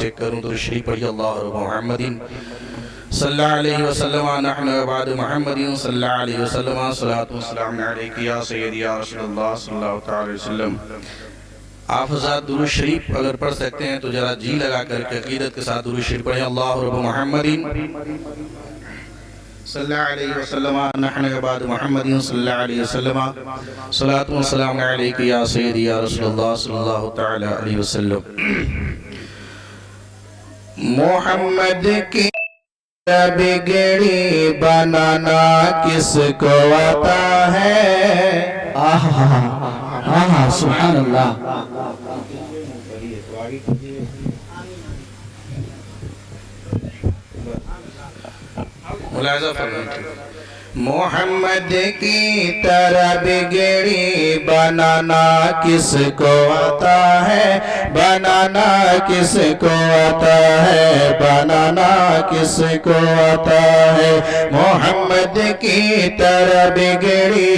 Check करूं तो शरीफ पढ़ी अल्लाह मुहम्मदिन सल्लल्लाहु अलैहि वसल्लम नहनु बाद मुहम्मदिन सल्लल्लाहु अलैहि वसल्लम सलातु व सलाम अलैका या सय्यदी या रसूलुल्लाह सल्लल्लाहु तआला अलैहि वसल्लम। आप हज़रात दुरूद शरीफ अगर पढ़ सकते हैं तो जरा जी लगा करके अकीदत के साथ दुरूद शरीफ पढ़ें। अल्लाहु मुहम्मदिन सल्लल्लाहु अलैहि वसल्लम नहनु बाद मुहम्मदिन सल्लल्लाहु अलैहि वसल्लम सलातु व सलाम अलैका या सय्यदी या रसूलुल्लाह सल्लल्लाहु तआला अलैहि वसल्लम। मोहम्मद की बिगड़ी बनाना किसको आता है। आहा सुभान अल्लाह। मुलाहिज़ा फरमाइए। मोहम्मद की तरह बिगड़ी बनाना किसको आता है, बनाना किसको आता है, बनाना किसको आता है। मोहम्मद की तरह बिगड़ी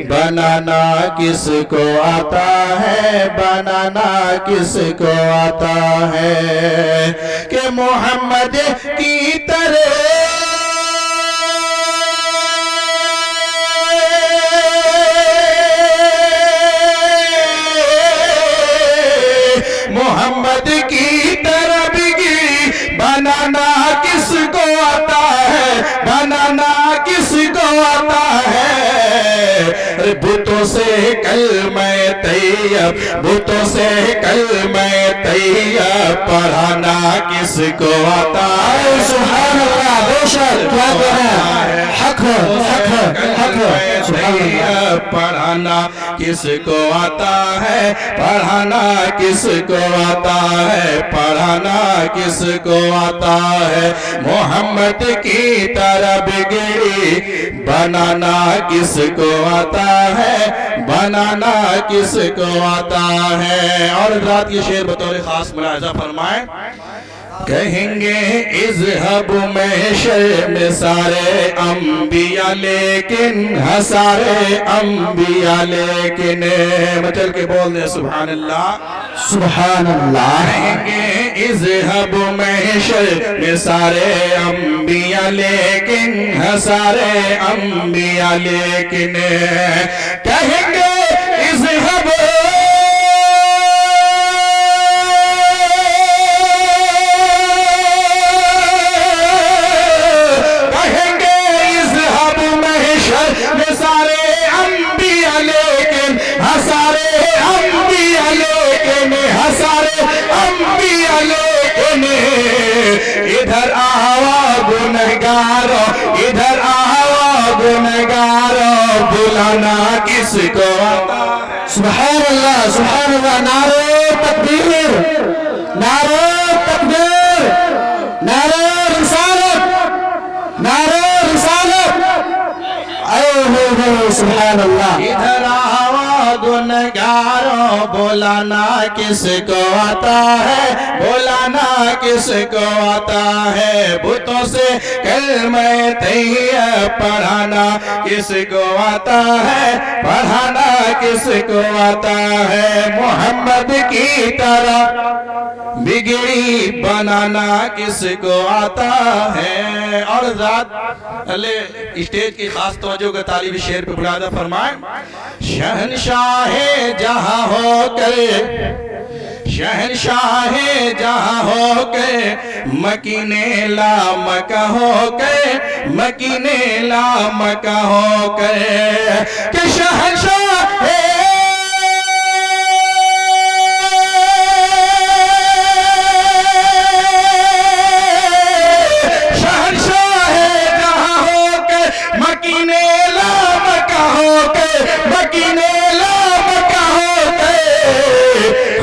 बनाना किसको आता है, बनाना किसको आता है। कि मोहम्मद की तरह मोहम्मद की तरह बिगड़ी बनाना किसको आता है, बनाना किसको आता है। बुतों से कलमा तैयब, बुतों से कलमा तैयब पढ़ाना किसको आता है। सुभान अल्लाह। बेशक क्या है, हक हक हक। पढ़ाना किसको आता है, पढ़ाना किसको आता है, पढ़ाना किसको आता है। मोहम्मद की तरह बिगड़ी बनाना किसको आता है, बनाना किसको आता है। और रात ये शेर बतौर खास मुलाहिज़ा फरमाए। कहेंगे इज़हब महशर में सारे अंबिया लेकिन हसारे अंबिया लेकिन। मचल के बोल दे सुभान अल्लाह सुभान अल्लाह। कहेंगे इज़हब महशर में सारे अंबिया लेकिन हसारे अंबिया लेकिन। कहेंगे इज़हब इधर आवा गुनहगारो, इधर आवा गुनहगारो बुलाना किसको आता है। सुभान अल्लाह सुभान अल्लाह। नारे तकबीर, नारे तकबीर, नारे रिसालत, नारे रिसालत। सुभान अल्लाह। इधर आवा गुनहगारो बुलाना किसको आता है, बुलाना किसको आता है। बुतों से कलमा तैयब पढ़ाना किसको आता है, पढ़ाना किसको आता है। मोहम्मद की तरह बिगड़ी बनाना किसको आता है। और रात अले स्टेज की खास तवज्जो का तालिब शेर पे बुलादा फरमाए। शहनशाहे जहां होकर, शहनशाहे जहां होकर मकीने लामका होकर, मकीने लामका होकर। कि शहनशाह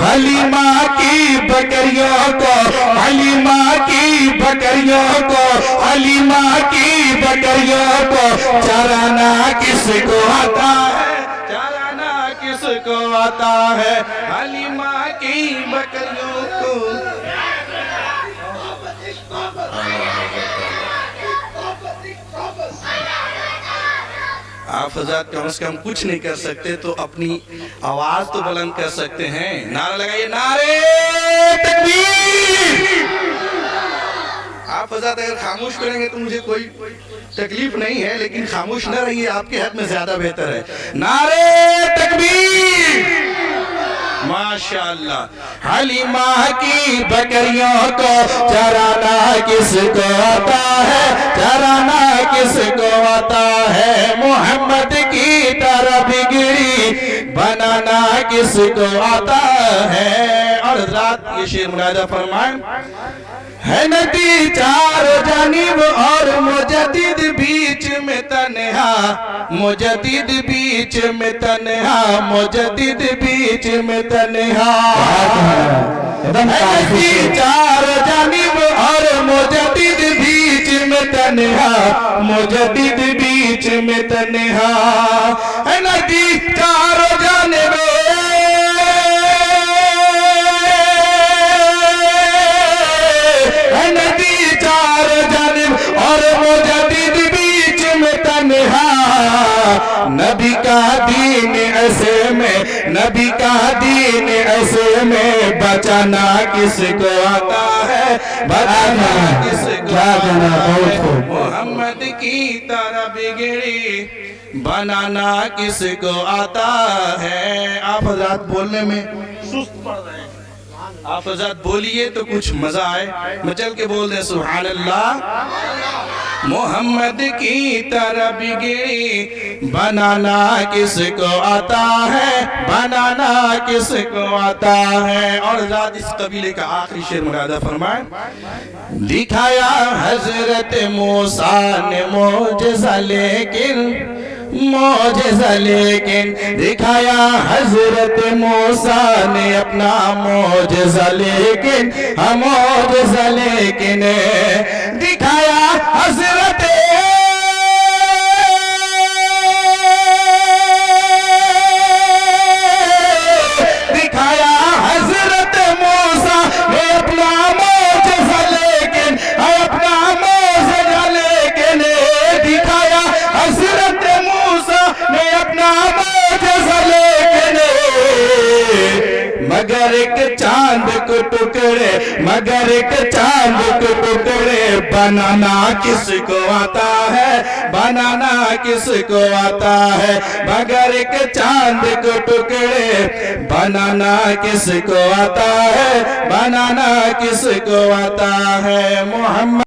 हलीमा की बकरियों को, हलीमा की बकरियों को, हलीमा की बकरियों को चराना किसको आता है, चराना किसको आता है। हलीमा की बकरियों को आप हज़रात कम से कम कुछ नहीं कर सकते तो अपनी आवाज तो बुलंद कर सकते हैं। नारा लगाइए, नारे तकबीर। आप हज़रत अगर खामोश करेंगे तो मुझे कोई तकलीफ नहीं है, लेकिन खामोश न रहिए, आपके हक में ज्यादा बेहतर है। नारे तकबीर, माशाअल्लाह। हलीमा की बकरियों को चराना किसको आता है, चराना किसको आता है, मोहम्मद की तरह बिगड़ी बनाना किसको आता है। और रात ये शेर मुनाजा फरमाए, है नदी चार जानिब और मुजद्दिद बीच में तन्हा, मुजद्दिद बीच में तन्हा, मुजद्दिद बीच में तन्हा। है नदी चार जानिब और मुजद्दिद बीच में तन्हा, मुजद्दिद बीच में तन्हा। है नदी चार जानिब नबी का दीन ऐसे में, नबी का दीन ऐसे में बचाना किसको आता है, बचाना किसको आता है, मोहम्मद की तरह बिगड़ी बनाना किसको आता है। आप हज़रात बोलने में सुस्त पड़ रहे हैं, आप हज़रात बोलिए तो कुछ मजा आए। मैं चल के बोल दे सुभान अल्लाह। मोहम्मद की तरह बिगड़ी बनाना किसको आता है, बनाना किसको आता है। और रात इस कबीले का आखिरी शेर मुरादा फरमाए, दिखाया हजरत मूसा ने मोजज़ा लेकिन, मोजज़ा लेकिन दिखाया हजरत मूसा ने अपना मोजज़ा लेकिन, हम मोजज़ा लेकिन दिखाया हजरत मगर एक चांद को टुकड़े, मगर एक चांद को टुकड़े बनाना किसको आता है, बनाना किसको आता है, मगर एक चांद को टुकड़े बनाना किसको आता है, बनाना किसको आता है। मोहम्मद